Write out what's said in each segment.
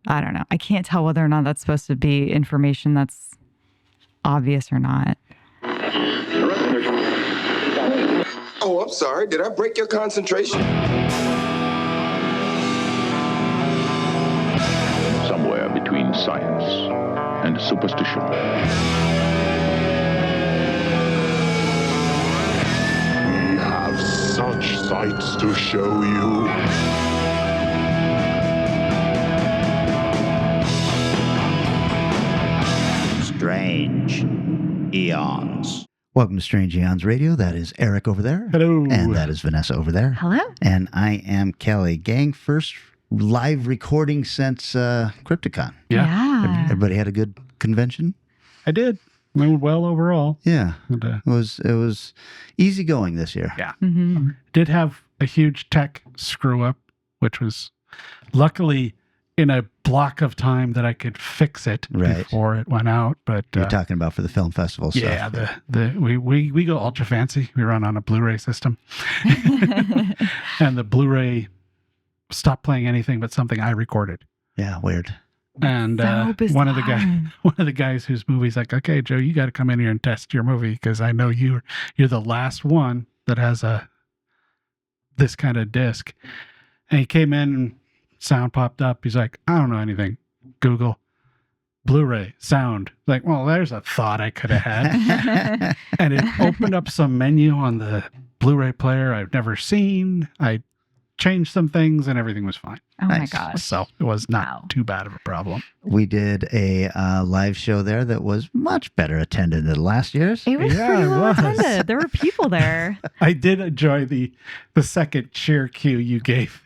I don't know. I can't tell whether or not that's supposed to be information that's obvious or not. Oh, I'm sorry. Did I break your concentration? Somewhere between science and superstition. We have such sights to show you. Strange Eons. Welcome to Strange Eons Radio. That is Eric over there. Hello. And that is Vanessa over there. Hello. And I am Kelly. Gang, first live recording since Crypticon. Yeah. Everybody had a good convention? I did. Went well overall. Yeah. And, It was easy going this year. yeah. Mm-hmm. Did have a huge tech screw up, which was luckily in a block of time that I could fix it Right. before it went out. But You're talking about for the film festival stuff. yeah, we go ultra fancy. We run on a Blu-ray system, and the Blu-ray stopped playing anything but something I recorded. Yeah, weird. And So one of bizarre. the guys whose movie's like, okay, Joe, you got to come in here and test your movie because I know you're the last one that has this kind of disc. And he came in and sound popped up. He's like, I don't know anything. Google Blu-ray sound. Like, well, there's a thought I could have had. And it opened up some menu on the Blu-ray player I've never seen. I changed some things and everything was fine. Oh my Nice. gosh. So it was not Wow. too bad of a problem. We did a live show there that was much better attended than last year's. It was Yeah, pretty it well was. attended. There were people there. I did enjoy the second cheer cue you gave.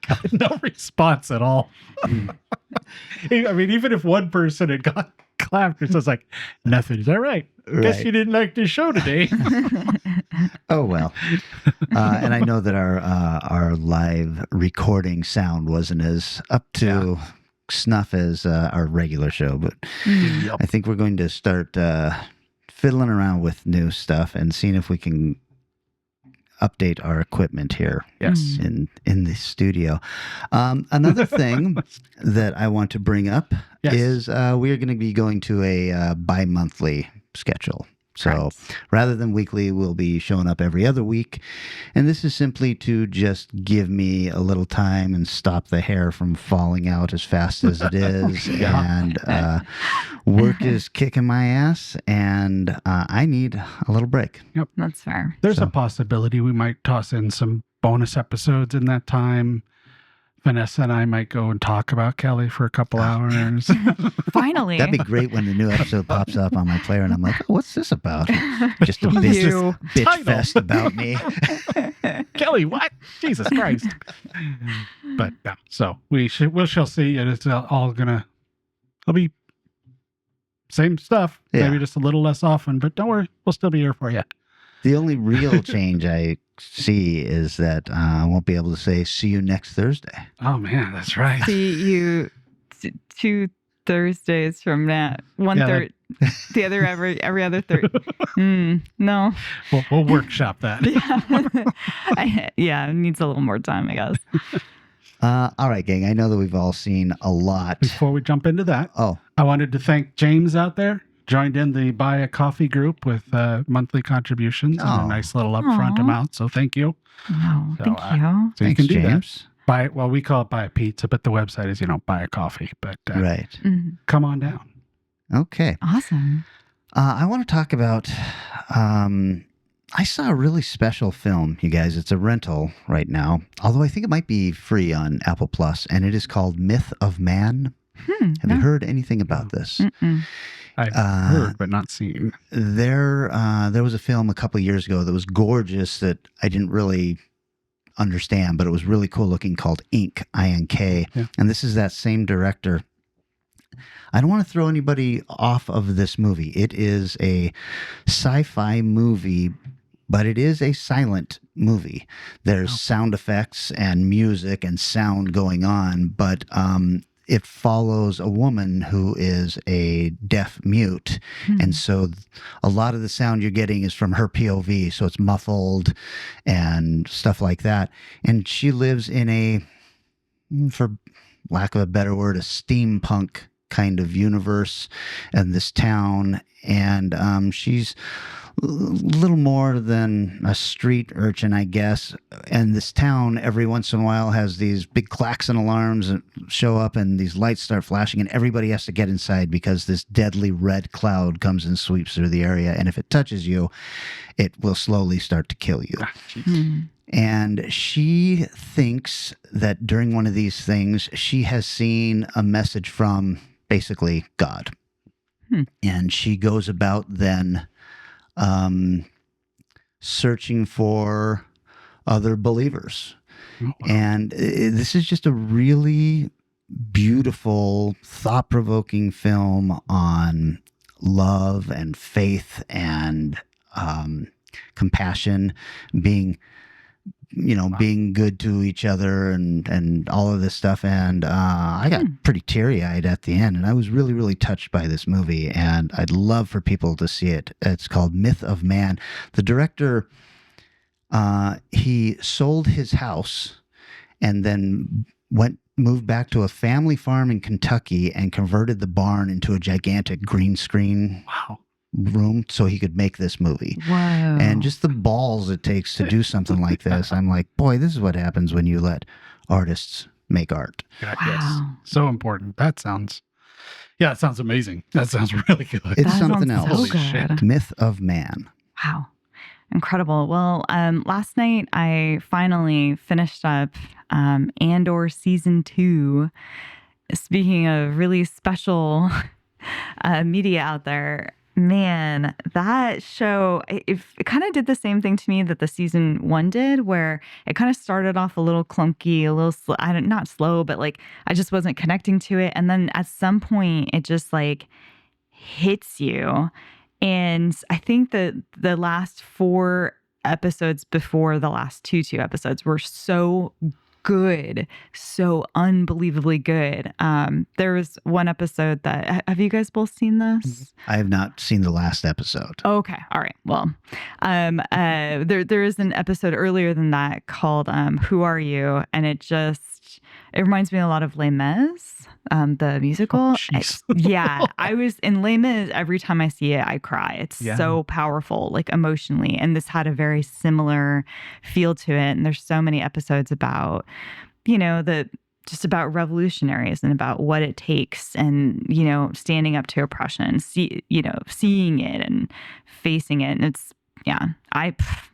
Got no response at all. I mean, even if one person had got clapped, it's just like, nothing. Is that right? Guess Right. you didn't like the show today. Oh well, and I know that our live recording sound wasn't as up to snuff as our regular show, but I think we're going to start fiddling around with new stuff and seeing if we can update our equipment here Yes. in the studio. Another thing that I want to bring up Yes. is we are going to be going to a bi-monthly schedule. So Correct. rather than weekly, we'll be showing up every other week. And this is simply to just give me a little time and stop the hair from falling out as fast as it is. And work is kicking my ass, and I need a little break. That's fair. There's So- a possibility we might toss in some bonus episodes in that time. Vanessa and I might go and talk about Kelly for a couple hours. Finally. That'd be great when the new episode pops up on my player, and I'm like, oh, what's this about? Just a You. bitch Title. fest about me. Kelly, what? Jesus Christ. But yeah, so we shall see. And it's all it'll be same stuff, Yeah. maybe just a little less often, but don't worry, we'll still be here for you. The only real change I see is that I won't be able to say, see you next Thursday. Oh man, that's right. See you 2 Thursdays from now. One Yeah, third. The other every other third. No. We'll workshop that. Yeah, it needs a little more time, I guess. All right, gang. I know that we've all seen a lot. Before we jump into that, Oh, I wanted to thank James out there. Joined in the Buy a Coffee group with monthly contributions and Oh. a nice little upfront Aw. amount. So thank you. Wow, So, thank you. So thanks, you can do James. that. We call it buy a pizza, but the website is, buy a coffee. But Right. come on down. Okay. Awesome. I want to talk about. I saw a really special film, you guys. It's a rental right now, although I think it might be free on Apple Plus, and it is called Myth of Man. Have you heard anything about this? Mm-mm. I've heard, but not seen. There was a film a couple of years ago that was gorgeous that I didn't really understand, but it was really cool looking, called Ink, I-N-K. Yeah. And this is that same director. I don't want to throw anybody off of this movie. It is a sci-fi movie, but it is a silent movie. There's sound effects and music and sound going on, but it follows a woman who is a deaf mute. And so a lot of the sound you're getting is from her POV. So it's muffled and stuff like that. And she lives in for lack of a better word, a steampunk kind of universe and this town. And she's a little more than a street urchin, I guess. And this town, every once in a while, has these big klaxon alarms that show up and these lights start flashing, and everybody has to get inside because this deadly red cloud comes and sweeps through the area. And if it touches you, it will slowly start to kill you. And she thinks that during one of these things, she has seen a message from basically God. And she goes about then searching for other believers. Oh, wow. And this is just a really beautiful, thought-provoking film on love and faith and compassion, being good to each other and all of this stuff. And I got pretty teary-eyed at the end, and I was really, really touched by this movie, and I'd love for people to see it. It's called Myth of Man. The director, he sold his house and then moved back to a family farm in Kentucky and converted the barn into a gigantic green screen room so he could make this movie. Wow. And just the balls it takes to do something like this. I'm like, boy, this is what happens when you let artists make art. God, Wow. yes. So important. That sounds amazing. That sounds really good. It's That something sounds else. so good. Myth of Man. Wow. Incredible. Well, last night I finally finished up Andor season 2. Speaking of really special media out there, man, that show, it kind of did the same thing to me that the season 1 did, where it kind of started off a little clunky, a little not slow, but like I just wasn't connecting to it. And then at some point it just like hits you. And I think that the last 4 episodes before the last two episodes were so good, so unbelievably good. There was one episode that, have you guys both seen this? I have not seen the last episode. Okay. All right. Well, there is an episode earlier than that called Who Are You? And it reminds me a lot of Les Mis, the musical. Oh, jeez. Yeah. I was in Les Mis. Every time I see it, I cry. It's so powerful, like emotionally. And this had a very similar feel to it. And there's so many episodes about, just about revolutionaries and about what it takes and, standing up to oppression, seeing it and facing it. And it's,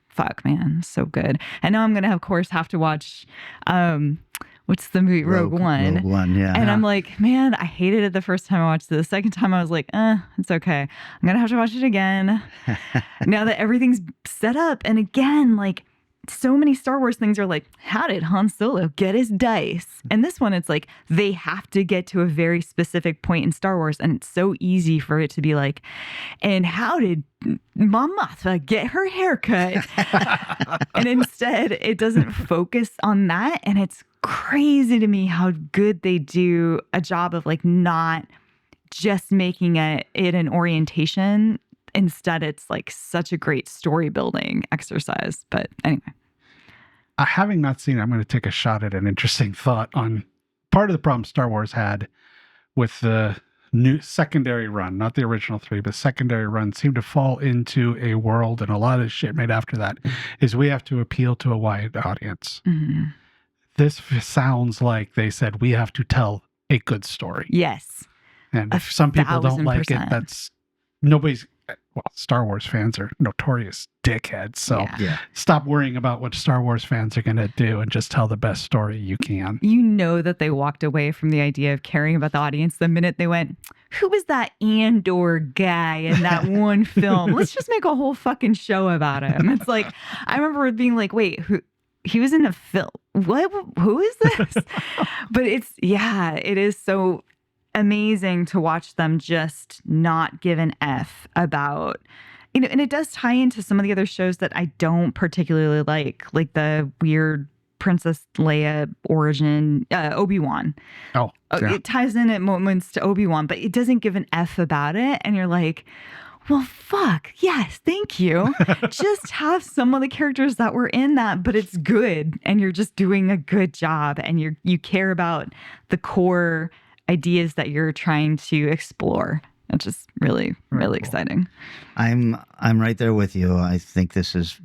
fuck, man, so good. And now I'm going to, of course, have to watch, what's the movie? Rogue One. Rogue One, yeah. And I'm like, man, I hated it the first time I watched it. The second time I was like, it's okay. I'm going to have to watch it again now that everything's set up. And again, like, so many Star Wars things are like, how did Han Solo get his dice? And this one, it's like, they have to get to a very specific point in Star Wars. And it's so easy for it to be like, and how did Mom Martha get her haircut? And instead, it doesn't focus on that. And it's crazy to me how good they do a job of like not just making it an orientation. Instead, it's like such a great story building exercise. But anyway. Having not seen it, I'm going to take a shot at an interesting thought on part of the problem Star Wars had with the new secondary run, not the original 3, but secondary run seemed to fall into a world, and a lot of shit made after that is we have to appeal to a wide audience. Mm-hmm. This sounds like they said we have to tell a good story. Yes. And if some people don't like it, that's nobody's. Well, Star Wars fans are notorious dickheads. So stop worrying about what Star Wars fans are going to do and just tell the best story you can. You know that they walked away from the idea of caring about the audience the minute they went, who was that Andor guy in that one film? Let's just make a whole fucking show about him. It's like, I remember being like, wait, he was in a film? What? Who is this? But it is so amazing to watch them just not give an F about, and it does tie into some of the other shows that I don't particularly like the weird Princess Leia origin, Obi-Wan. Oh, yeah. It ties in at moments to Obi-Wan, but it doesn't give an F about it. And you're like, well, fuck. Yes, thank you. Just have some of the characters that were in that, but it's good and you're just doing a good job and you care about the core ideas that you're trying to explore. It's just really, really exciting. I'm right there with you. I think this is,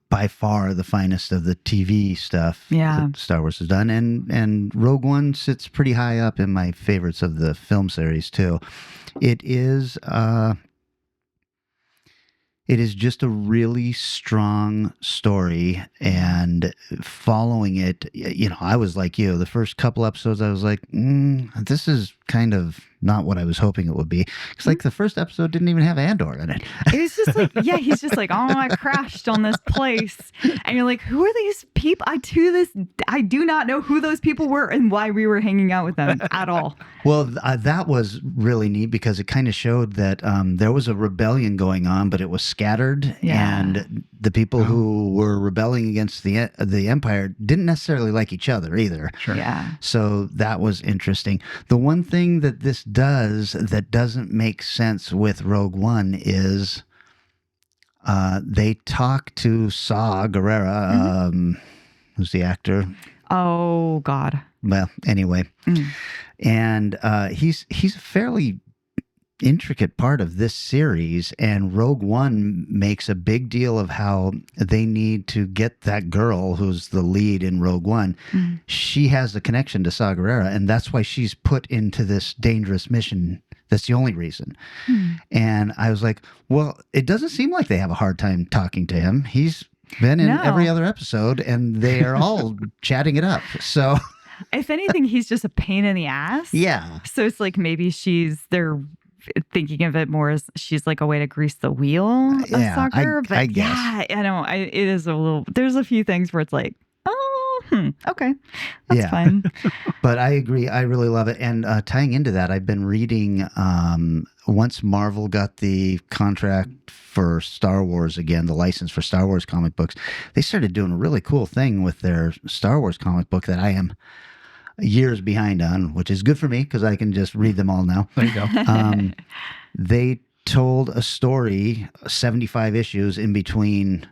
by far the finest of the TV stuff that Star Wars has done. And Rogue One sits pretty high up in my favorites of the film series too. It is just a really strong story, and following it, I was like you. The first couple episodes, I was like, this is kind of not what I was hoping it would be. It's like the first episode didn't even have Andor in it. It was just like, he's just like, oh, I crashed on this place. And you're like, who are these people? I do not know who those people were and why we were hanging out with them at all. Well, that was really neat because it kind of showed that there was a rebellion going on, but it was scattered. Yeah. And the people who were rebelling against the Empire didn't necessarily like each other either. Sure. Yeah. So that was interesting. The one thing that this does that doesn't make sense with Rogue One is they talk to Saw Gerrera, who's the actor. Oh, God. Well, anyway. And he's a fairly intricate part of this series, and Rogue One makes a big deal of how they need to get that girl who's the lead in Rogue One. She has a connection to Saw Gerrera, and that's why she's put into this dangerous mission. That's the only reason. And I was like, well, it doesn't seem like they have a hard time talking to him. He's been in every other episode, and they are all chatting it up. So if anything, he's just a pain in the ass. Yeah. So it's like maybe they're thinking of it more as she's like a way to grease the wheel of soccer. But I guess. I know it is a little, there's a few things where it's like, okay, that's fine. But I agree. I really love it. And tying into that, I've been reading, once Marvel got the contract for Star Wars again, the license for Star Wars comic books, they started doing a really cool thing with their Star Wars comic book that I am years behind on, which is good for me because I can just read them all now. There you go. They told a story, 75 issues in between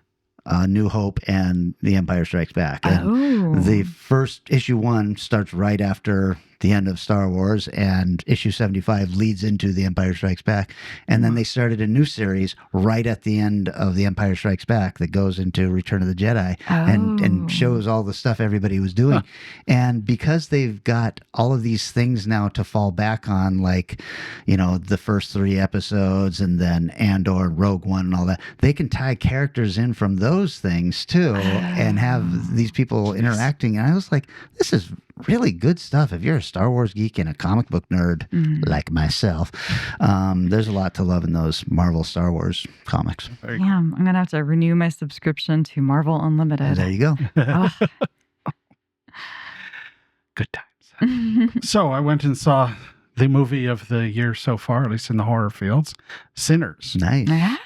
New Hope and The Empire Strikes Back. And the first issue 1 starts right after the end of Star Wars, and issue 75 leads into The Empire Strikes Back. And then they started a new series right at the end of The Empire Strikes Back that goes into Return of the Jedi and shows all the stuff everybody was doing. And because they've got all of these things now to fall back on, like, the first 3 episodes and then Andor, Rogue One and all that, they can tie characters in from those things too and have these people interacting. And I was like, this is really good stuff. If you're a Star Wars geek and a comic book nerd like myself, there's a lot to love in those Marvel Star Wars comics. Damn, I'm gonna have to renew my subscription to Marvel Unlimited. There you go. Good times. So I went and saw the movie of the year so far, at least in the horror fields, Sinners. Nice. Yeah.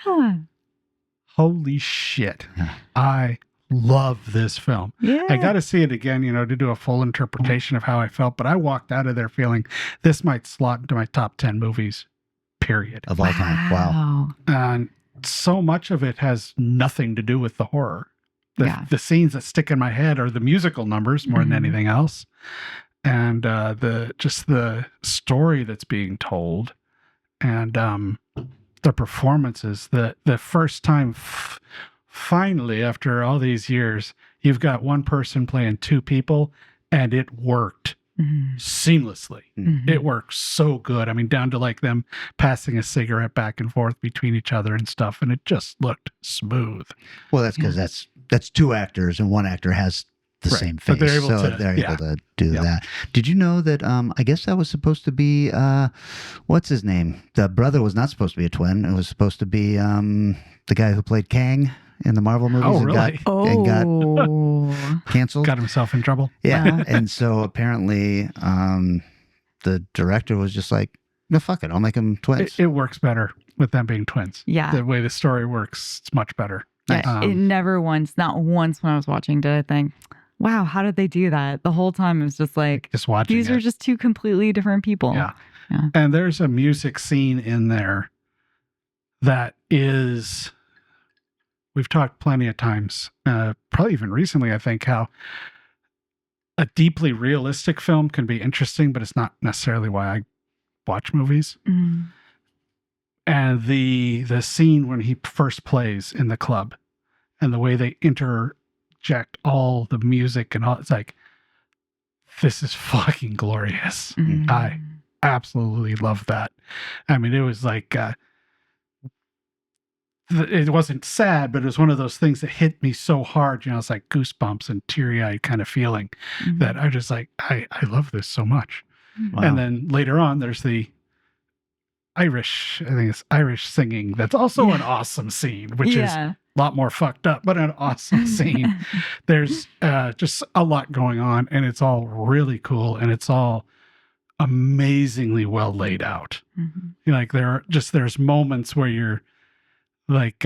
Holy shit. I love this film. Yeah. I got to see it again, to do a full interpretation of how I felt, but I walked out of there feeling this might slot into my top 10 movies, period. Of all time. Wow. And so much of it has nothing to do with the horror. The scenes that stick in my head are the musical numbers more than anything else. And the story that's being told and the performances. The first time finally, after all these years, you've got one person playing 2 people, and it worked seamlessly. It worked so good. I mean, down to like them passing a cigarette back and forth between each other and stuff, and it just looked smooth. Well, that's because that's 2 actors, and one actor has the same face, but they're able to do that. Did you know that? I guess that was supposed to be what's his name? The brother was not supposed to be a twin. It was supposed to be the guy who played Kang in the Marvel movies. Oh, really? And got canceled. Got himself in trouble. Yeah. And so apparently the director was just like, no, fuck it. I'll make them twins. It works better with them being twins. Yeah. The way the story works, it's much better. Yeah, it never not once when I was watching did I think, wow, how did they do that? The whole time it was just like, just watching these are just 2 completely different people. Yeah. And there's a music scene in there that is, we've talked plenty of times, probably even recently, I think, how a deeply realistic film can be interesting, but it's not necessarily why I watch movies. Mm. And the scene when he first plays in the club and the way they interject all the music and all, it's like, this is fucking glorious. Mm. I absolutely love that. I mean, it was like, it wasn't sad, but it was one of those things that hit me so hard. You know, it's like goosebumps and teary-eyed kind of feeling that I just like, I love this so much. Wow. And then later on, there's the Irish, I think it's Irish singing. That's also an awesome scene, which is a lot more fucked up, but an awesome scene. There's just a lot going on, and it's all really cool, and it's all amazingly well laid out. Mm-hmm. You know, like there's moments where you're like,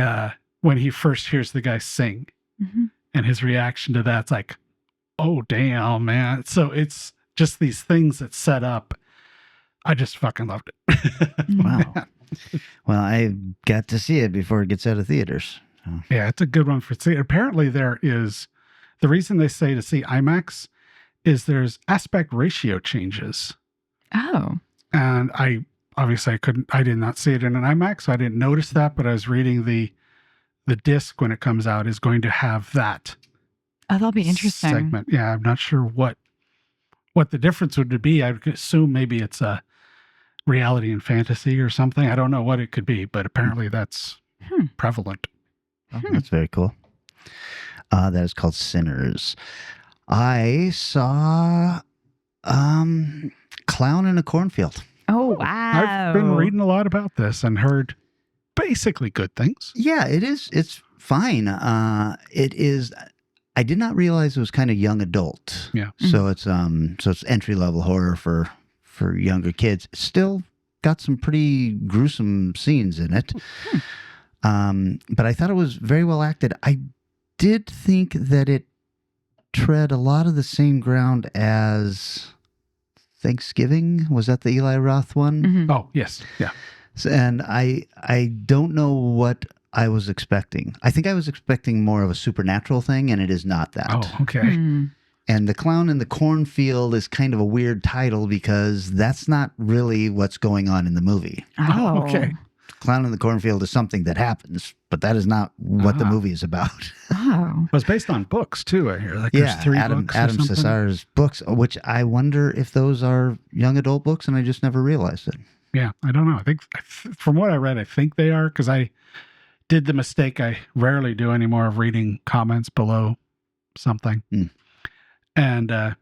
when he first hears the guy sing and his reaction to that's like, oh damn, man. So it's just these things that set up. I just fucking loved it. Wow. Well, I got to see it before it gets out of theaters. So. Yeah, it's a good one for theater. Apparently there is, the reason they say to see IMAX is there's aspect ratio changes. Oh. And I did not see it in an IMAX, so I didn't notice that, but I was reading the disc when it comes out is going to have that. Oh, that'll be interesting. Segment. Yeah, I'm not sure what the difference would be. I would assume maybe it's a reality and fantasy or something. I don't know what it could be, but apparently that's prevalent. Oh, that's very cool. That is called Sinners. I saw Clown in a Cornfield. Oh, wow. I've been reading a lot about this and heard basically good things. Yeah, it is. It's fine. It is. I did not realize it was kind of young adult. Yeah. So it's entry level horror for younger kids. It's still got some pretty gruesome scenes in it. But I thought it was very well acted. I did think that it tread a lot of the same ground as Thanksgiving. Was that the Eli Roth one? Mm-hmm. Oh, yes. Yeah. And I don't know what I was expecting. I think I was expecting more of a supernatural thing, and it is not that. Oh, okay. Mm. And The Clown in the Cornfield is kind of a weird title because that's not really what's going on in the movie. Oh, okay. Clown in the Cornfield is something that happens, but that is not what the movie is about. Oh. It was based on books too, I hear. Like Yeah, there's 3 Adam books or something. Cesar's books, which I wonder if those are young adult books, and I just never realized it. Yeah, I don't know. I think from what I read, I think they are, because I did the mistake I rarely do anymore of reading comments below something. And,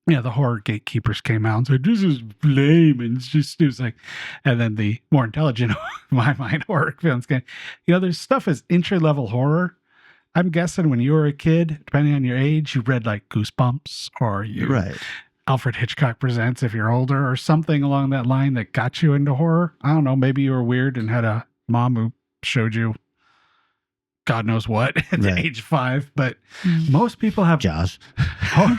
the horror gatekeepers came out and said, this is lame. And it was like, and then the more intelligent, in my mind, horror films came. There's stuff as entry level horror. I'm guessing when you were a kid, depending on your age, you read like Goosebumps or Right. Alfred Hitchcock Presents if you're older or something along that line that got you into horror. I don't know. Maybe you were weird and had a mom who showed you God knows what at the age 5, but most people have Jaws.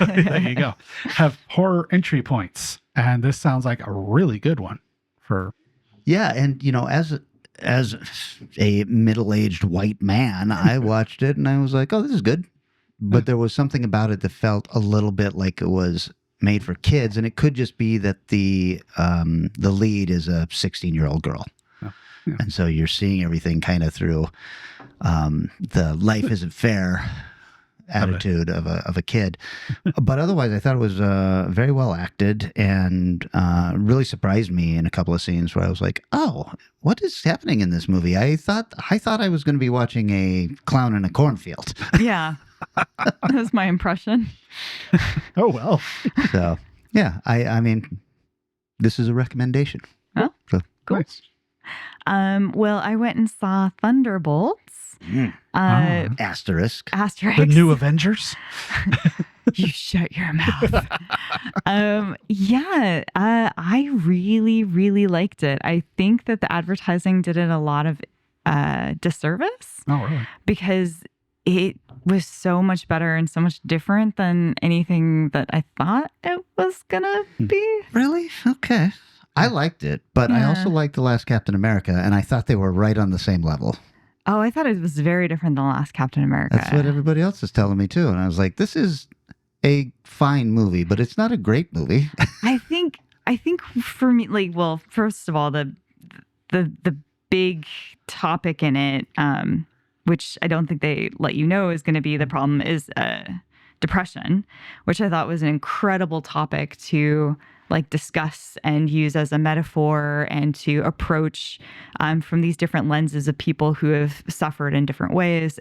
there you go. Have horror entry points. And this sounds like a really good one for. Yeah. And, as a middle-aged white man, I watched it and I was like, oh, this is good. But there was something about it that felt a little bit like it was made for kids. And it could just be that the lead is a 16-year-old girl. Oh, yeah. And so you're seeing everything kind of through the life isn't fair attitude of a kid. But otherwise, I thought it was very well acted and really surprised me in a couple of scenes where I was like, oh, what is happening in this movie? I thought I was going to be watching a Clown in a Cornfield. Yeah. That was my impression. Oh, well. So, yeah, I mean, this is a recommendation. Oh, so, cool. Nice. Well, I went and saw Thunderbolts. Asterisk. Asterisk. The new Avengers? You shut your mouth. I really, really liked it. I think that the advertising did it a lot of disservice. Oh, really? Because it was so much better and so much different than anything that I thought it was gonna be. Really? Okay. I liked it, but I also liked The Last Captain America, and I thought they were right on the same level. Oh, I thought it was very different than Last Captain America. That's what everybody else is telling me too. And I was like, this is a fine movie, but it's not a great movie. I think for me, like, well, first of all, the big topic in it, which I don't think they let you know is going to be the problem, is depression, which I thought was an incredible topic to like discuss and use as a metaphor and to approach from these different lenses of people who have suffered in different ways.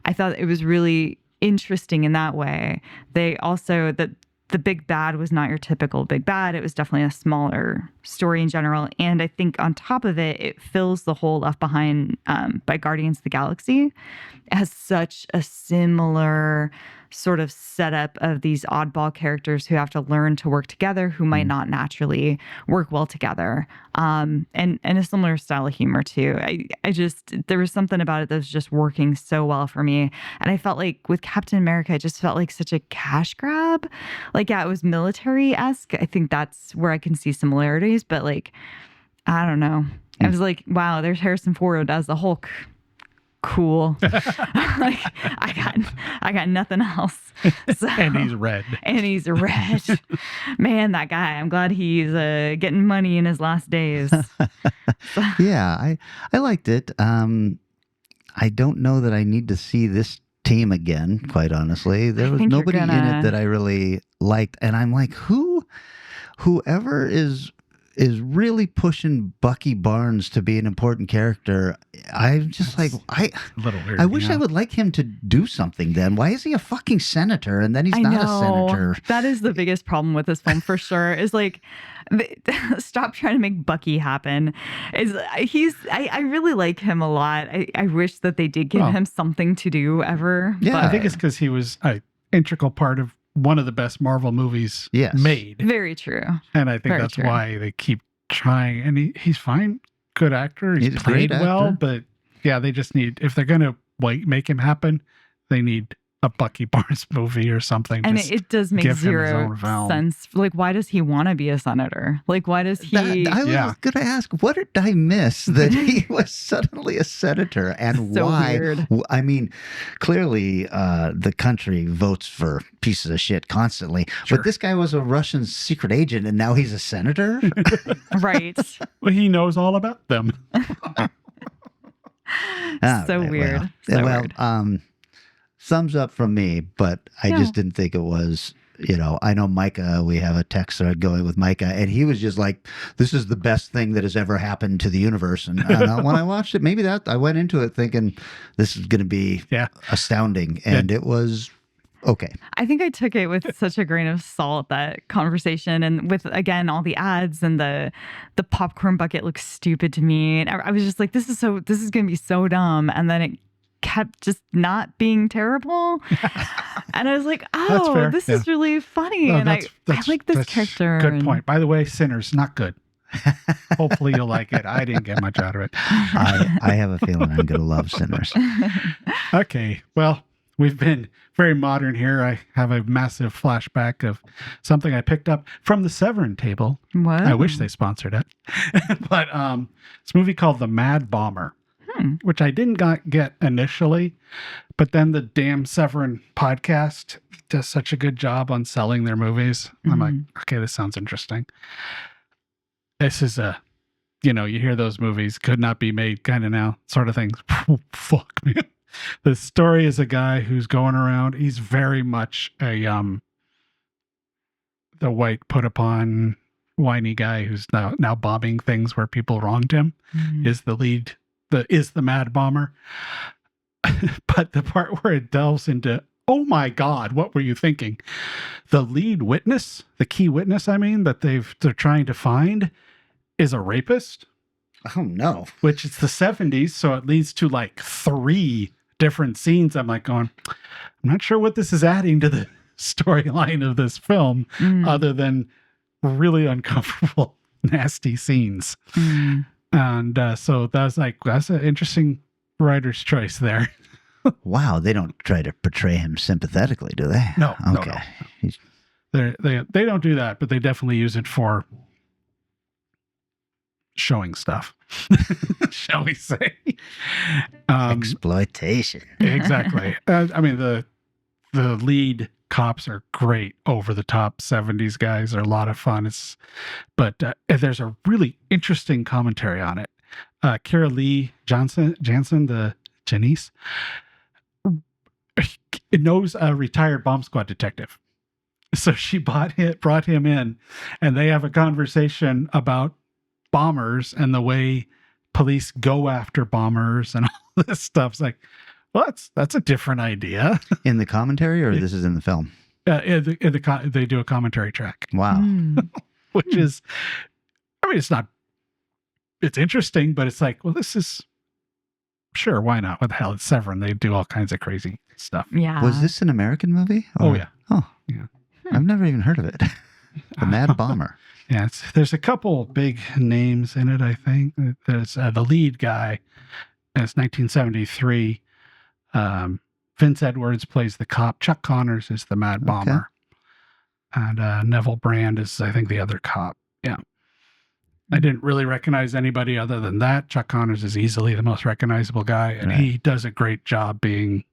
I thought it was really interesting in that way. They also, the big bad was not your typical big bad. It was definitely a smaller story in general. And I think on top of it, it fills the hole left behind by Guardians of the Galaxy. It has such a similar sort of setup of these oddball characters who have to learn to work together, who might not naturally work well together. And a similar style of humor too. I just, there was something about it that was just working so well for me. And I felt like with Captain America, it just felt like such a cash grab. Like, yeah, it was military-esque. I think that's where I can see similarities, but like, I don't know. I was like, wow, there's Harrison Ford as the Hulk. Cool. Like, I got nothing else. So, And he's red. And he's red. Man, that guy. I'm glad he's getting money in his last days. Yeah, I liked it. I don't know that I need to see this team again, quite honestly. There was nobody in it that I really liked. And I'm like, whoever is really pushing Bucky Barnes to be an important character. I'm just like, A little weird. I wish I would like him to do something then. Why is he a fucking senator and then he's not a senator? That is the biggest problem with this film for sure. Is like, stop trying to make Bucky happen. I really like him a lot. I wish that they did give him something to do ever. Yeah, but I think it's because he was an integral part of one of the best Marvel movies made. Very true. And I think Very that's true. why they keep trying. And he's fine. Good actor. He's a great played well. actor. But yeah, they just need, if they're going to make him happen, they need a Bucky Barnes movie or something. And Just it does make give him his zero own film. sense. Like, why does he want to be a senator? Like, why does he? I was going to ask, what did I miss that he was suddenly a senator, and So why? weird. I mean, clearly the country votes for pieces of shit constantly, but this guy was a Russian secret agent, and now he's a senator? Right. Well, he knows all about them. So weird. Well, So well, weird. thumbs up from me, but I just didn't think it was, I know Micah, we have a text thread going with Micah, and he was just like, this is the best thing that has ever happened to the universe. And when I watched it, maybe I went into it thinking this is going to be astounding. And it was okay. I think I took it with such a grain of salt, that conversation, and with, again, all the ads and the popcorn bucket looks stupid to me. And I was just like, this is going to be so dumb. And then it kept just not being terrible. And I was like, oh, this is really funny. No, and I like this character. Good point. By the way, Sinners, not good. Hopefully you'll like it. I didn't get much out of it. I have a feeling I'm going to love Sinners. Okay. Well, we've been very modern here. I have a massive flashback of something I picked up from the Severin table. Whoa. I wish they sponsored it. But it's a movie called The Mad Bomber, which I didn't get initially, but then the damn Severin podcast does such a good job on selling their movies. I'm like, okay, this sounds interesting. This is you hear those movies could not be made kind of now sort of things. Fuck, man. The story is a guy who's going around. He's very much the white put upon whiny guy who's now bombing things where people wronged him. Is the lead. Is the Mad Bomber. But the part where it delves into, oh my God, what were you thinking? The lead witness, the key witness, that they're trying to find, is a rapist. Oh no. Which is the 70s, so it leads to like 3 different scenes. I'm like going, I'm not sure what this is adding to the storyline of this film, other than really uncomfortable, nasty scenes. And so that's an interesting writer's choice there. Wow, they don't try to portray him sympathetically, do they? No. Okay. No. They don't do that, but they definitely use it for showing stuff, shall we say. Exploitation. Exactly. I mean, the lead cops are great, over the top 70s guys are a lot of fun. But there's a really interesting commentary on it. Kara Lee Jansen, the Janice, knows a retired bomb squad detective. So she brought him in, and they have a conversation about bombers and the way police go after bombers and all this stuff. It's like, well, that's a different idea. In the commentary, or this is in the film? They do a commentary track. Wow. Which is, I mean, it's interesting, but it's like, well, this is, sure, why not? What the hell? It's Severin. They do all kinds of crazy stuff. Yeah. Was this an American movie? Oh, yeah. Oh, yeah. I've never even heard of it. The Mad Bomber. Yeah, there's a couple big names in it, I think. There's the lead guy, and it's 1973. Vince Edwards plays the cop. Chuck Connors is the Mad Bomber. And Neville Brand is, I think, the other cop. Yeah. I didn't really recognize anybody other than that. Chuck Connors is easily the most recognizable guy, and he does a great job being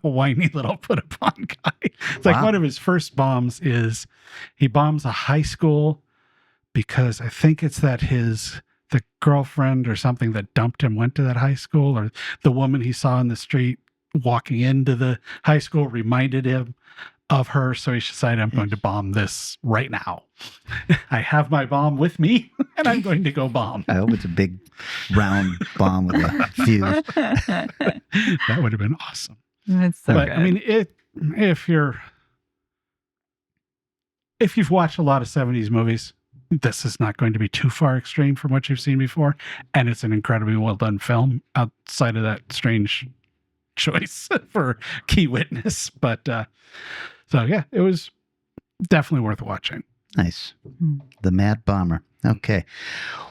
a whiny little put-upon guy. It's like one of his first bombs is he bombs a high school because I think it's that the girlfriend or something that dumped him went to that high school, or the woman he saw in the street walking into the high school reminded him of her. So he decided, I'm going to bomb this right now. I have my bomb with me and I'm going to go bomb. I hope it's a big round bomb with a fuse. That would have been awesome. It's so But good. I mean, if you've watched a lot of 70s movies, this is not going to be too far extreme from what you've seen before. And it's an incredibly well done film outside of that strange choice for key witness. But so yeah, it was definitely worth watching. Nice. The Mad Bomber. Okay.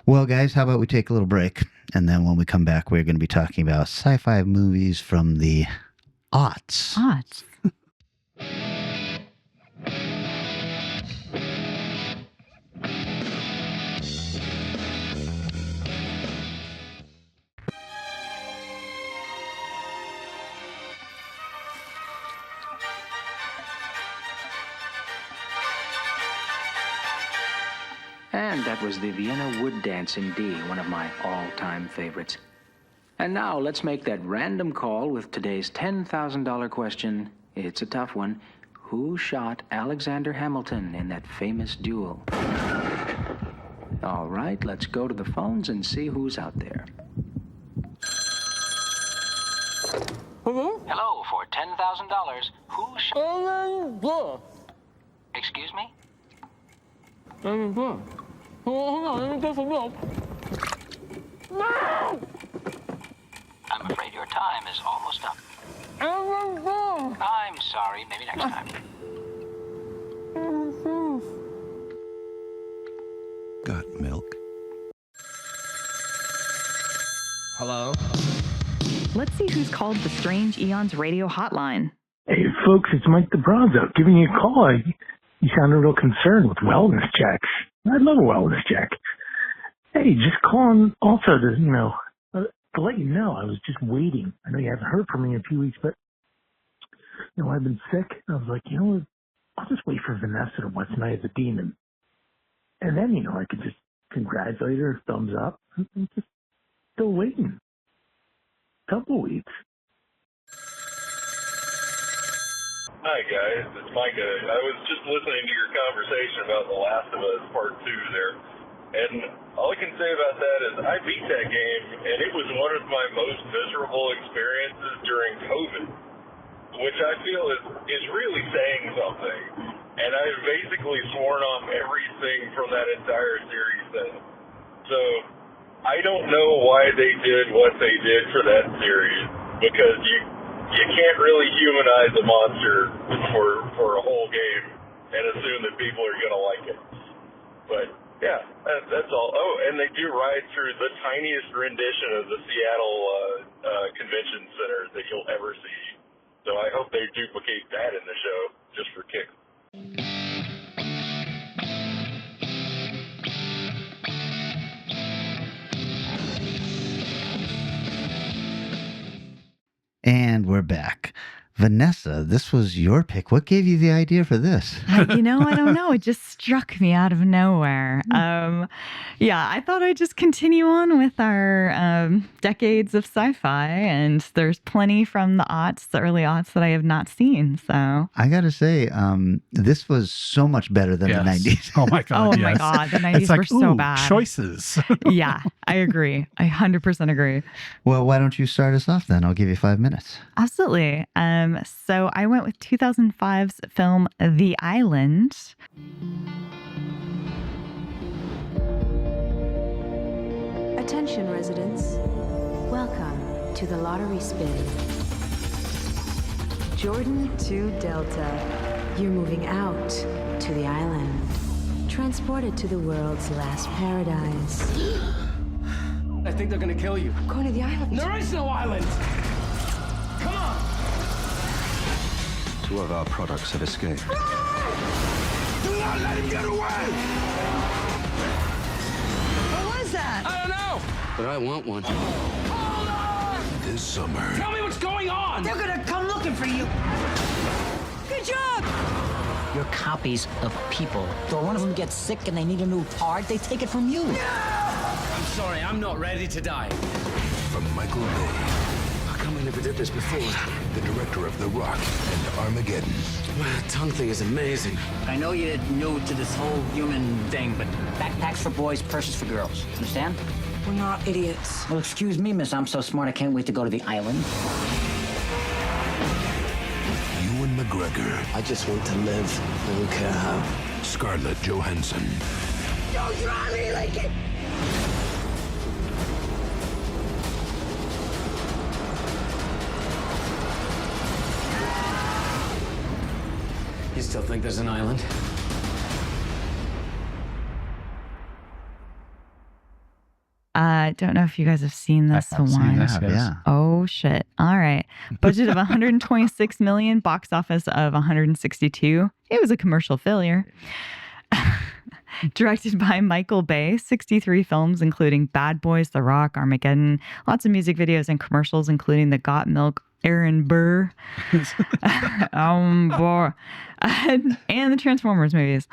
Well, guys, how about we take a little break? And then when we come back, we're going to be talking about sci-fi movies from the aughts. Aughts. And that was the Vienna Wood Dance in D, one of my all-time favorites. And now let's make that random call with today's $10,000 question. It's a tough one. Who shot Alexander Hamilton in that famous duel? All right, let's go to the phones and see who's out there. Hello, for $10,000. Who shot... Excuse me? I'm afraid your time is almost up. I'm sorry, maybe next time. Got milk? Hello? Let's see who's called the Strange Eons radio hotline. Hey, folks, it's Mike the Bronzo giving you a call. You sounded real concerned with wellness checks. I love a wellness check. Hey, just calling also to let you know I was just waiting. I know you haven't heard from me in a few weeks, but, I've been sick. I was like, I'll just wait for Vanessa to watch Night of the Demon. And then, I could just congratulate her, thumbs up. I'm just still waiting. Couple weeks. Hi guys, it's Micah. I was just listening to your conversation about The Last of Us Part 2 there, and all I can say about that is I beat that game, and it was one of my most miserable experiences during COVID, which I feel is really saying something, and I've basically sworn off everything from that entire series then. So, I don't know why they did what they did for that series, because you can't really humanize a monster for a whole game and assume that people are going to like it. But, yeah, that's all. Oh, and they do ride through the tiniest rendition of the Seattle Convention Center that you'll ever see. So I hope they duplicate that in the show, just for kicks. And we're back. Vanessa, this was your pick. What gave you the idea for this? I don't know. It just struck me out of nowhere. Yeah, I thought I'd just continue on with our decades of sci-fi, and there's plenty from the early aughts that I have not seen. So I got to say, this was so much better than the 90s. Oh my God. Oh my God, the 90s It's like, were so bad. Choices. Yeah, I agree. I 100% agree. Well, why don't you start us off then? I'll give you 5 minutes. Absolutely. So I went with 2005's film The Island. Attention residents, welcome to the lottery spin. Jordan to Delta, you're moving out to the island. Transported to the world's last paradise. I think they're gonna kill you. Going to the island. There is no island! Come on! 2 of our products have escaped. Do not let him get away! What was that? I don't know! But I want one. Hold on! This summer. Tell me what's going on! They're gonna come looking for you. Good job! You're copies of people. So one of them gets sick and they need a new part, they take it from you. I'm sorry, I'm not ready to die. From Michael Bay. How come we never did this before? The director of The Rock and Armageddon. That tongue thing is amazing. I know you're new to this whole human thing, but backpacks for boys, purses for girls. Understand? We're not idiots. Well, excuse me, miss. I'm so smart I can't wait to go to the island. Ewan McGregor. I just want to live. I don't care how. Scarlett Johansson. Don't try me like it! You still think there's an island? Don't know if you guys have seen this one. Yeah. Oh shit. All right. Budget of 126 million, box office of 162. It was a commercial failure. Directed by Michael Bay, 63 films, including Bad Boys, The Rock, Armageddon, lots of music videos and commercials, including the Got Milk, Aaron Burr, boy, and the Transformers movies.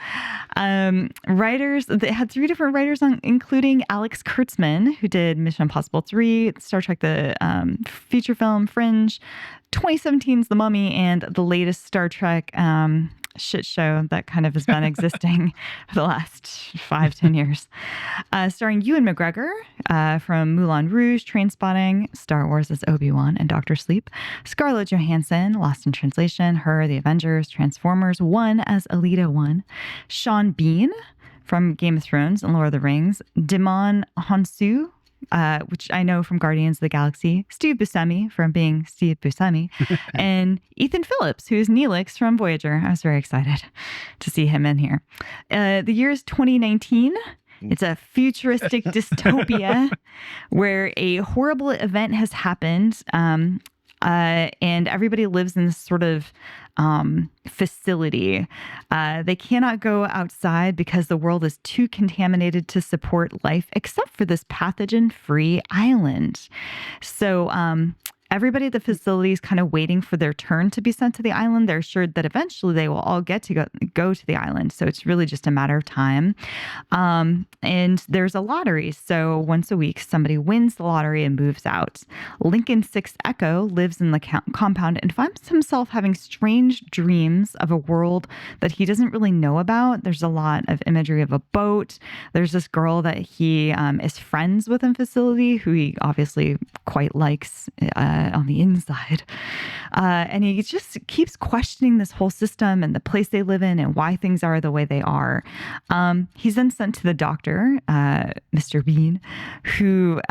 Writers, they had 3 different writers, including Alex Kurtzman, who did Mission Impossible 3, Star Trek, the feature film Fringe, 2017's The Mummy, and the latest Star Trek shit show that kind of has been existing for the last 5-10 years. Starring Ewan McGregor from Moulin Rouge, Trainspotting, Star Wars as Obi-Wan, and Dr. Sleep. Scarlett Johansson, Lost in Translation, Her, The Avengers, Transformers 1 as Alita 1. Sean Bean from Game of Thrones and Lord of the Rings. Dimon Honsu, which I know from Guardians of the Galaxy, Steve Buscemi from being Steve Buscemi, and Ethan Phillips, who's Neelix from Voyager. I was very excited to see him in here. The year is 2019. It's a futuristic dystopia where a horrible event has happened, and everybody lives in this sort of facility. They cannot go outside because the world is too contaminated to support life, except for this pathogen-free island. So everybody at the facility is kind of waiting for their turn to be sent to the island. They're assured that eventually they will all get to go to the island. So it's really just a matter of time. And there's a lottery. So once a week, somebody wins the lottery and moves out. Lincoln 6 Echo lives in the compound and finds himself having strange dreams of a world that he doesn't really know about. There's a lot of imagery of a boat. There's this girl that he is friends with in facility who he obviously quite likes on the inside. And he just keeps questioning this whole system and the place they live in and why things are the way they are. He's then sent to the doctor, Mr. Bean, who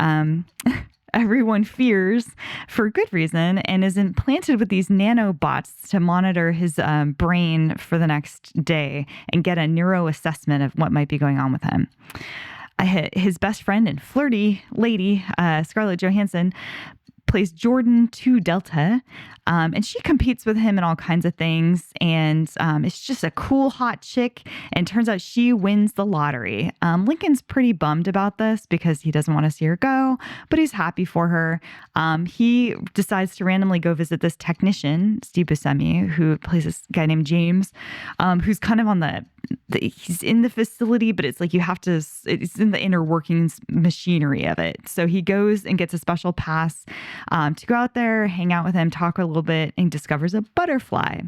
everyone fears for good reason, and is implanted with these nanobots to monitor his brain for the next day and get a neuro assessment of what might be going on with him. His best friend and flirty lady, Scarlett Johansson, plays Jordan 2 Delta, and she competes with him in all kinds of things. And it's just a cool, hot chick. And turns out she wins the lottery. Lincoln's pretty bummed about this because he doesn't want to see her go, but he's happy for her. He decides to randomly go visit this technician, Steve Buscemi, who plays this guy named James, who's kind of on he's in the facility, but it's like it's in the inner workings machinery of it. So he goes and gets a special pass to go out there, hang out with him, talk a little bit, and discovers a butterfly.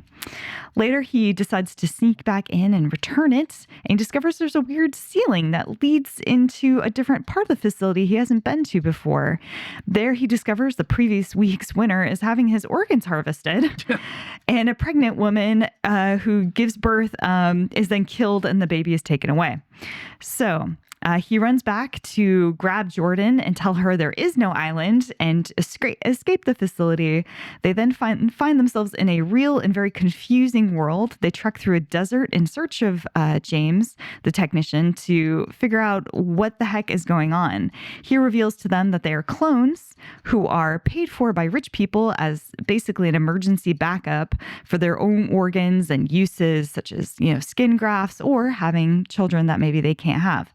Later, he decides to sneak back in and return it, and discovers there's a weird ceiling that leads into a different part of the facility he hasn't been to before. There, he discovers the previous week's winner is having his organs harvested, and a pregnant woman who gives birth is then killed, and the baby is taken away. So he runs back to grab Jordan and tell her there is no island and escape the facility. They then find themselves in a real and very confusing world. They trek through a desert in search of James, the technician, to figure out what the heck is going on. He reveals to them that they are clones who are paid for by rich people as basically an emergency backup for their own organs and uses, such as, skin grafts or having children that maybe they can't have.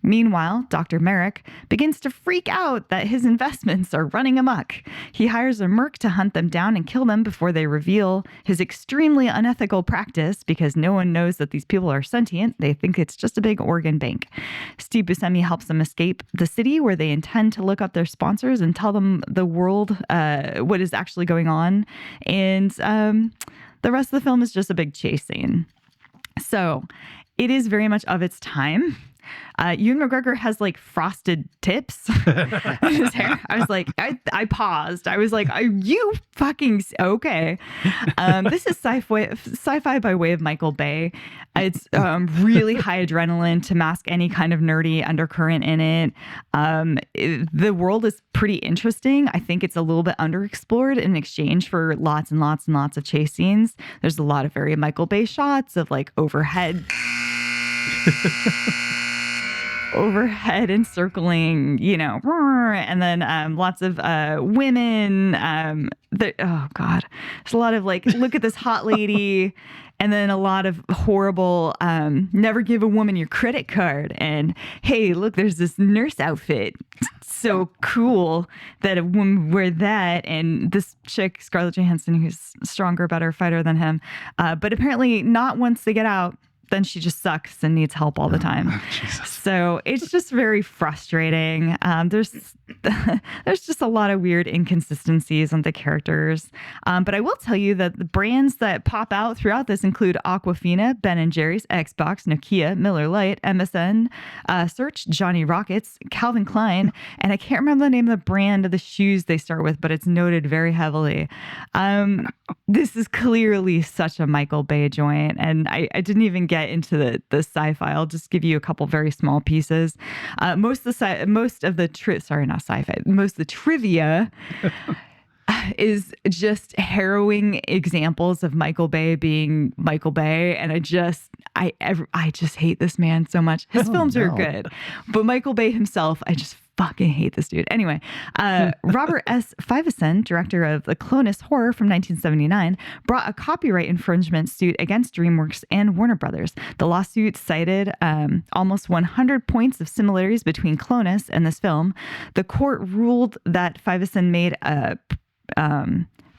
Meanwhile, Dr. Merrick begins to freak out that his investments are running amok. He hires a merc to hunt them down and kill them before they reveal his extremely unethical practice, because no one knows that these people are sentient. They think it's just a big organ bank. Steve Buscemi helps them escape the city, where they intend to look up their sponsors and tell them the world what is actually going on. And the rest of the film is just a big chase scene. So it is very much of its time. Ewan McGregor has like frosted tips in his hair. I was like, I paused. I was like, are you fucking okay? This is sci-fi by way of Michael Bay. It's really high adrenaline to mask any kind of nerdy undercurrent in it. The world is pretty interesting. I think it's a little bit underexplored in exchange for lots and lots and lots of chase scenes. There's a lot of very Michael Bay shots of like overhead encircling, and then lots of women. Oh God, there's a lot of like, look at this hot lady, and then a lot of horrible, never give a woman your credit card, and hey, look, there's this nurse outfit. So cool that a woman would wear that, and this chick, Scarlett Johansson, who's a stronger, better fighter than him, but apparently not once they get out. Then she just sucks and needs help all the time. So it's just very frustrating. There's just a lot of weird inconsistencies on the characters. But I will tell you that the brands that pop out throughout this include Aquafina, Ben & Jerry's, Xbox, Nokia, Miller Lite, MSN, Search, Johnny Rockets, Calvin Klein, and I can't remember the name of the brand of the shoes they start with, but it's noted very heavily. This is clearly such a Michael Bay joint, and I didn't even get into the sci-fi. I'll just give you a couple very small pieces. Most of the trivia is just harrowing examples of Michael Bay being Michael Bay, and I just hate this man so much. His films are good, but Michael Bay himself, I just fucking hate this dude. Anyway, Robert S. Fivesen, director of The Clonus Horror from 1979, brought a copyright infringement suit against DreamWorks and Warner Brothers. The lawsuit cited almost 100 points of similarities between Clonus and this film. The court ruled that Fivesen made a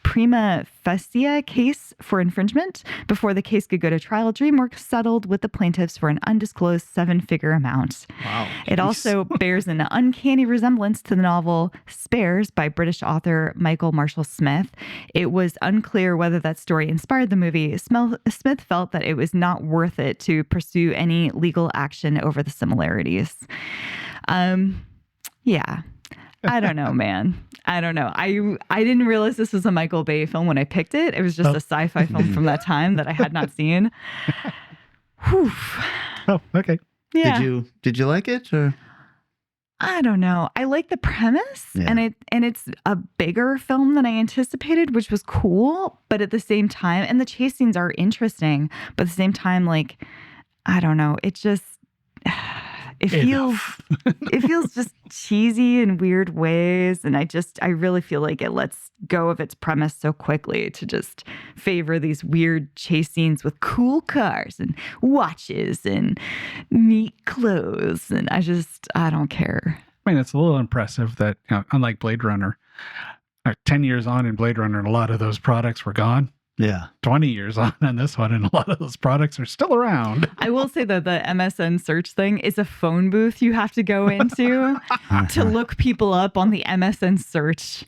prima facie case for infringement. Before the case could go to trial, DreamWorks settled with the plaintiffs for an undisclosed 7-figure amount. Wow. It also bears an uncanny resemblance to the novel Spares by British author Michael Marshall Smith. It was unclear whether that story inspired the movie. Smith felt that it was not worth it to pursue any legal action over the similarities. Yeah. I don't know, man. I don't know. I didn't realize this was a Michael Bay film when I picked it. It was just a sci-fi film from that time that I had not seen. Whew. Oh, okay. Yeah. Did you like it, or? I don't know. I like the premise, and it's a bigger film than I anticipated, which was cool. But at the same time, and the chase scenes are interesting, but at the same time, like, I don't know. It just it feels just cheesy in weird ways, and I really feel like it lets go of its premise so quickly to just favor these weird chase scenes with cool cars and watches and neat clothes, and I don't care. I mean, it's a little impressive that, unlike Blade Runner, 10 years on in Blade Runner, a lot of those products were gone. Yeah. 20 years on this one, and a lot of those products are still around. I will say that the MSN search thing is a phone booth you have to go into to look people up on the MSN search.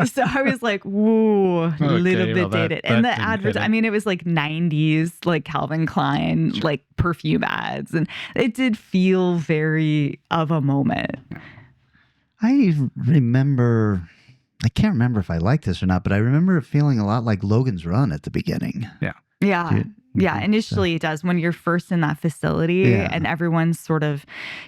So I was like, whoa, a little bit dated. And the adverts, I mean, it was like 90s, like Calvin Klein, like perfume ads. And it did feel very of a moment. I can't remember if I like this or not, but I remember it feeling a lot like Logan's Run at the beginning. Yeah. Yeah. Yeah. Initially it does when you're first in that facility and everyone's sort of,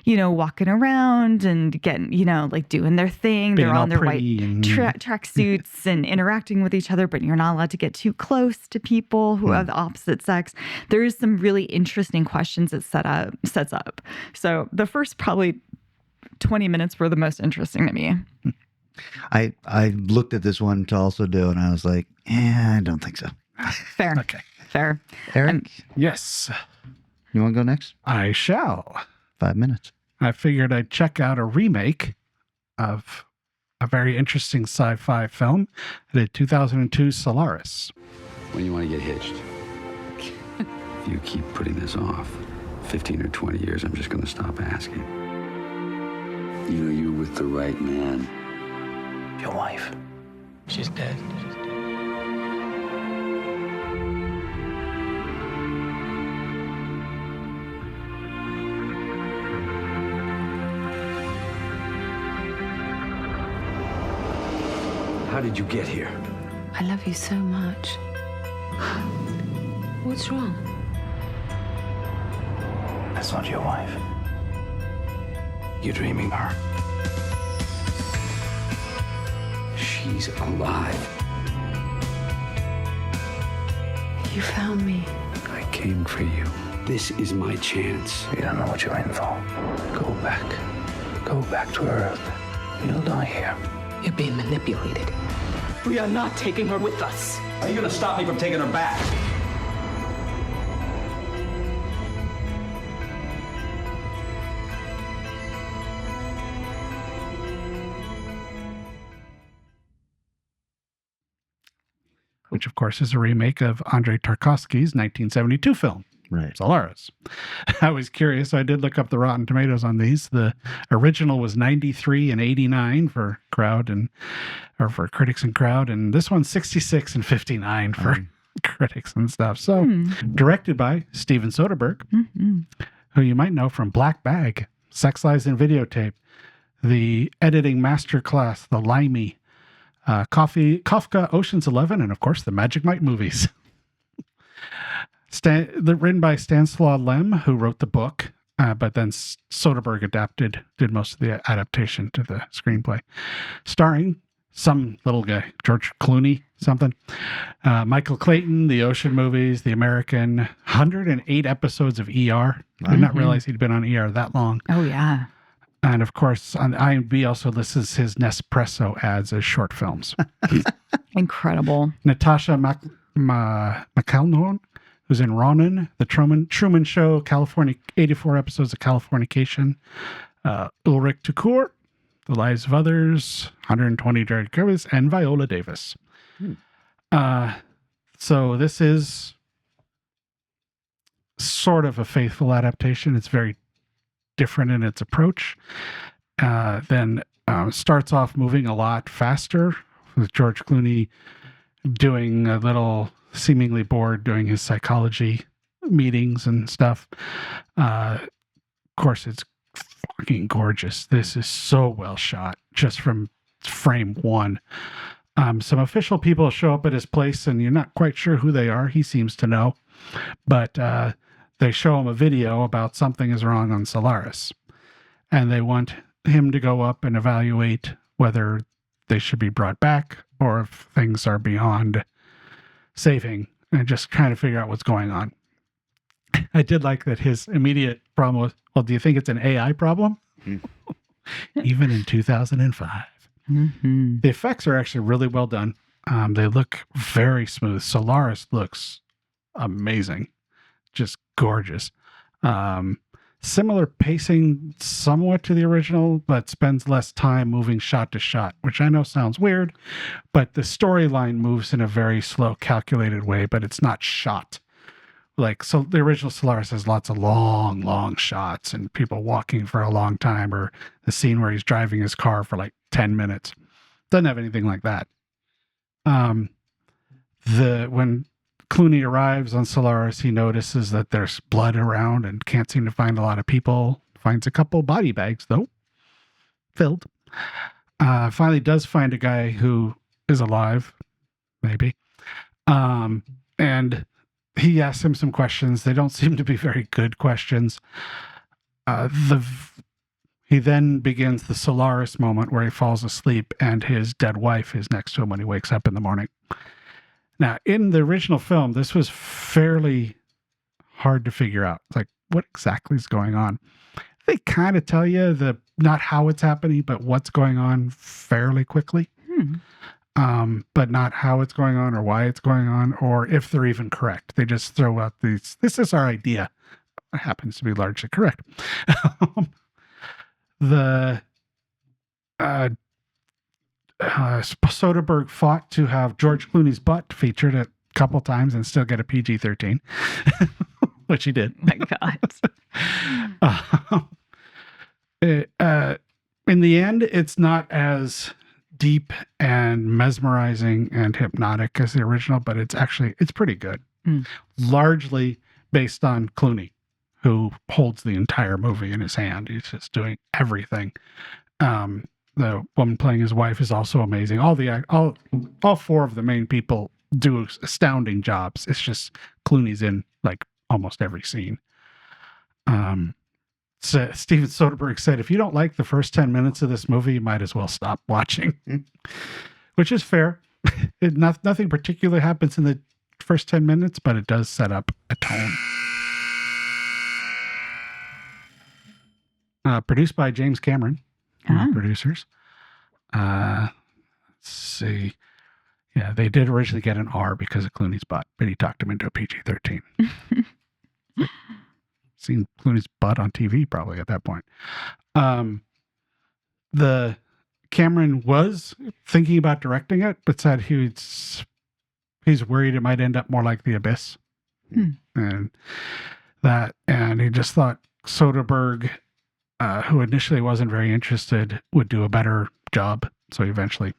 walking around and getting, like doing their thing. Being They're on their white and... track suits and interacting with each other, but you're not allowed to get too close to people who have the opposite sex. There is some really interesting questions it sets up. So the first probably 20 minutes were the most interesting to me. I looked at this one to also do, and I was like, I don't think so. Fair. Okay. Fair. Eric? Yes. You want to go next? I shall. 5 minutes. I figured I'd check out a remake of a very interesting sci-fi film, the 2002 Solaris. When you want to get hitched? If you keep putting this off, 15 or 20 years, I'm just going to stop asking. You're with the right man. Your wife, she's dead. How did you get here? I love you so much. What's wrong? That's not your wife. You're dreaming her. She's alive. You found me. I came for you. This is my chance. You don't know what you're in for. Go back. Go back to Earth. You'll die here. You're being manipulated. We are not taking her with us. Are you gonna stop me from taking her back? Which, of course, is a remake of Andrei Tarkovsky's 1972 film, right? Solaris. I was curious, so I did look up the Rotten Tomatoes on these. The original was 93 and 89 for for critics and crowd, and this one's 66 and 59 for critics and stuff. So, directed by Steven Soderbergh, who you might know from Black Bag, Sex Lies and Videotape, the editing masterclass, The Limey, Kafka, Ocean's 11, and of course the Magic Mike movies. Written by Stanislaw Lem, who wrote the book, but then Soderbergh did most of the adaptation to the screenplay. Starring some little guy, George Clooney, something. Michael Clayton, the Ocean movies, The American, 108 episodes of ER. I did not realize he'd been on ER that long. Oh, yeah. And of course, on IMDb also lists his Nespresso ads as short films. Incredible. Natasha McElhone, who's in Ronin, The Truman Show, California, 84 episodes of Californication. Ulrich Tukur, The Lives of Others, 120 Jared Curtis, and Viola Davis. So this is sort of a faithful adaptation. It's very different in its approach. Then starts off moving a lot faster with George Clooney doing a little seemingly bored doing his psychology meetings and stuff. Of course, it's fucking gorgeous. This is so well shot just from frame one. Some official people show up at his place and you're not quite sure who they are. He seems to know, but they show him a video about something is wrong on Solaris, and they want him to go up and evaluate whether they should be brought back or if things are beyond saving, and just trying to figure out what's going on. I did like that his immediate problem was, well, do you think it's an AI problem? Even in 2005. Mm-hmm. The effects are actually really well done. They look very smooth. Solaris looks amazing. Just gorgeous. Similar pacing somewhat to the original, but spends less time moving shot to shot, which I know sounds weird, but the storyline moves in a very slow, calculated way, but it's not shot. Like, so the original Solaris has lots of long shots and people walking for a long time, or the scene where he's driving his car for like 10 minutes. Doesn't have anything like that. When Clooney arrives on Solaris, he notices that there's blood around and can't seem to find a lot of people. Finds a couple body bags, though, filled. Finally does find a guy who is alive, maybe. And he asks him some questions. They don't seem to be very good questions. He then begins the Solaris moment where he falls asleep and his dead wife is next to him when he wakes up in the morning. Now, in the original film, this was fairly hard to figure out. It's like, what exactly is going on? They kind of tell you not how it's happening, but what's going on fairly quickly. But not how it's going on or why it's going on or if they're even correct. They just throw out this is our idea. It happens to be largely correct. Soderbergh fought to have George Clooney's butt featured a couple times and still get a PG-13, which he did. My God. In the end, it's not as deep and mesmerizing and hypnotic as the original, but it's pretty good. Largely based on Clooney, who holds the entire movie in his hand. He's just doing everything. The woman playing his wife is also amazing. All four of the main people do astounding jobs. It's just Clooney's in like almost every scene. So Steven Soderbergh said, if you don't like the first 10 minutes of this movie, you might as well stop watching, which is fair. Nothing particular happens in the first 10 minutes, but it does set up a tone. Produced by James Cameron, producers. Let's see. Yeah, they did originally get an R because of Clooney's butt, but he talked him into a PG-13. Seen Clooney's butt on TV probably at that point. The Cameron was thinking about directing it, but said he's worried it might end up more like The Abyss. And he just thought Soderbergh, who initially wasn't very interested, would do a better job. So he eventually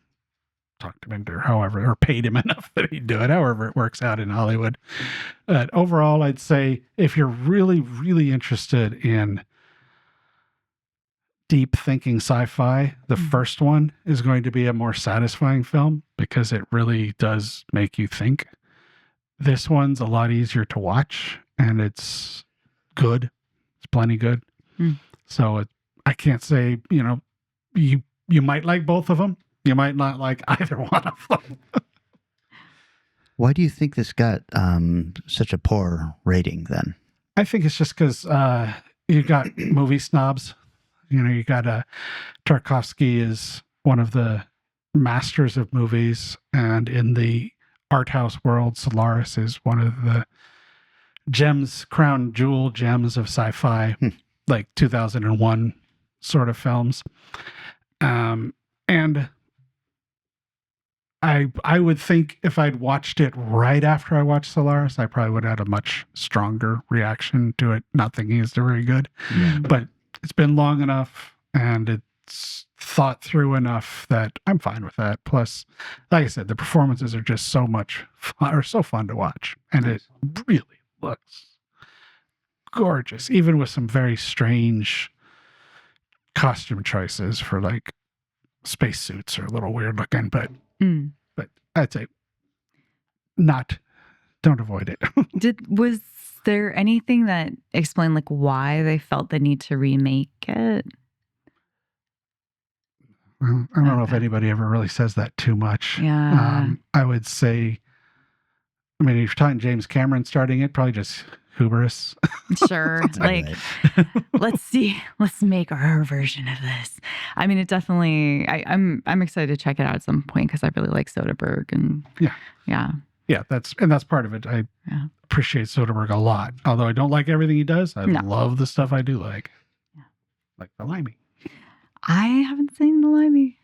talked him into or paid him enough that he'd do it, however it works out in Hollywood. But overall, I'd say if you're really, really interested in deep thinking sci-fi, the first one is going to be a more satisfying film because it really does make you think. This one's a lot easier to watch and it's good. It's plenty good. So I can't say, you might like both of them. You might not like either one of them. Why do you think this got such a poor rating then? I think it's just because you got movie snobs. You got Tarkovsky is one of the masters of movies, and in the art house world, Solaris is one of the crown jewel gems of sci-fi, like 2001 sort of films. And I would think if I'd watched it right after I watched Solaris, I probably would have had a much stronger reaction to it, not thinking it's very good. But it's been long enough and it's thought through enough that I'm fine with that. Plus, like I said, the performances are just so fun to watch. And it really looks gorgeous, even with some very strange costume choices for like spacesuits are a little weird looking, but I'd say don't avoid it. Was there anything that explained like why they felt the need to remake it? Well, I don't know if anybody ever really says that too much. Yeah. I would say, if you're talking James Cameron starting it, probably just hubris. Sure. Like, let's make our version of this. I mean, it definitely, I'm excited to check it out at some point because I really like Soderbergh and Yeah, that's part of it. I appreciate Soderbergh a lot. Although I don't like everything he does, I love the stuff I do like. Yeah. Like The Limey. I haven't seen The Limey.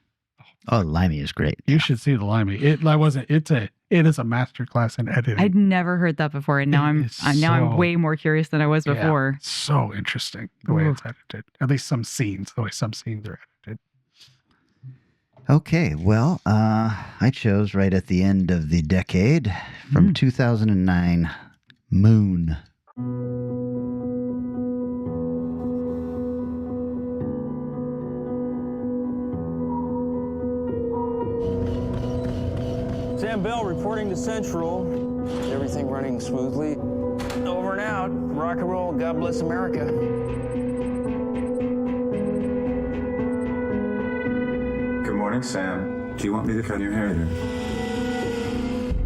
Oh, Limey is great. You should see The Limey. It is a masterclass in editing. I'd never heard that before, and now I'm way more curious than I was before. So interesting the way it's edited. At least some scenes, the way some scenes are edited. Okay, well, I chose right at the end of the decade from 2009, Moon. Sam Bell reporting to Central. Everything running smoothly. Over and out. Rock and roll. God bless America. Good morning, Sam. Do you want me to cut your hair here?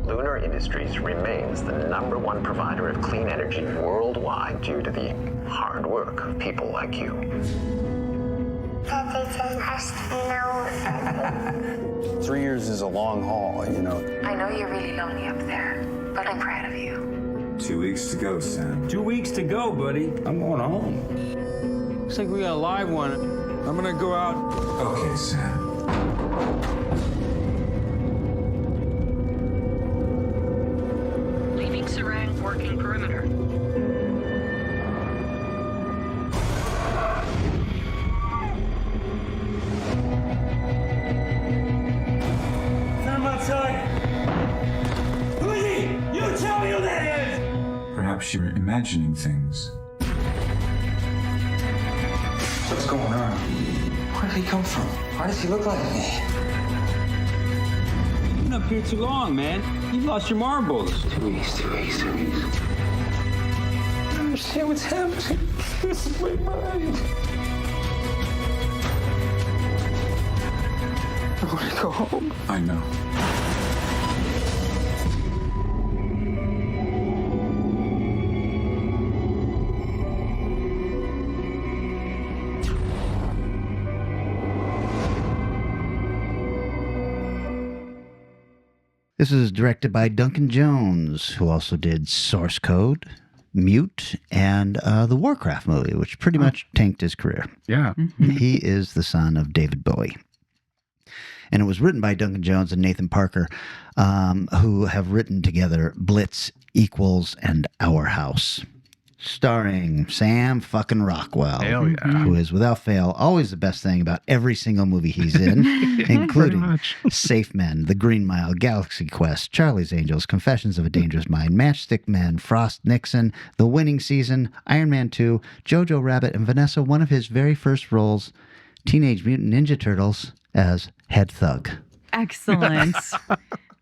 Lunar Industries remains the #1 provider of clean energy worldwide due to the hard work of people like you. That it's a must know. 3 years is a long haul, you know. I know you're really lonely up there, but I'm proud of you. 2 weeks to go, Sam. 2 weeks to go, buddy. I'm going home. Looks like we got a live one. I'm gonna go out. Okay, Sam. Leaving Serang, working perimeter. Sam outside. Who is he? You tell me who that is! Perhaps you're imagining things. What's going on? Where did he come from? Why does he look like me? You've been up here too long, man. You've lost your marbles. 2 weeks, 2 weeks, 2 weeks. I don't understand what's happening. This is my mind. I want to go home. I know. This is directed by Duncan Jones, who also did Source Code, Mute, and the Warcraft movie, which pretty much tanked his career. Yeah. He is the son of David Bowie. And it was written by Duncan Jones and Nathan Parker, who have written together Blitz, Equals, and Our House. Starring Sam fucking Rockwell, Hell yeah. who is, without fail, always the best thing about every single movie he's in, including Safe Men, The Green Mile, Galaxy Quest, Charlie's Angels, Confessions of a Dangerous Mind, Matchstick Men, Frost Nixon, The Winning Season, Iron Man 2, Jojo Rabbit, and Vanessa, one of his very first roles, Teenage Mutant Ninja Turtles, as Head Thug. Excellent.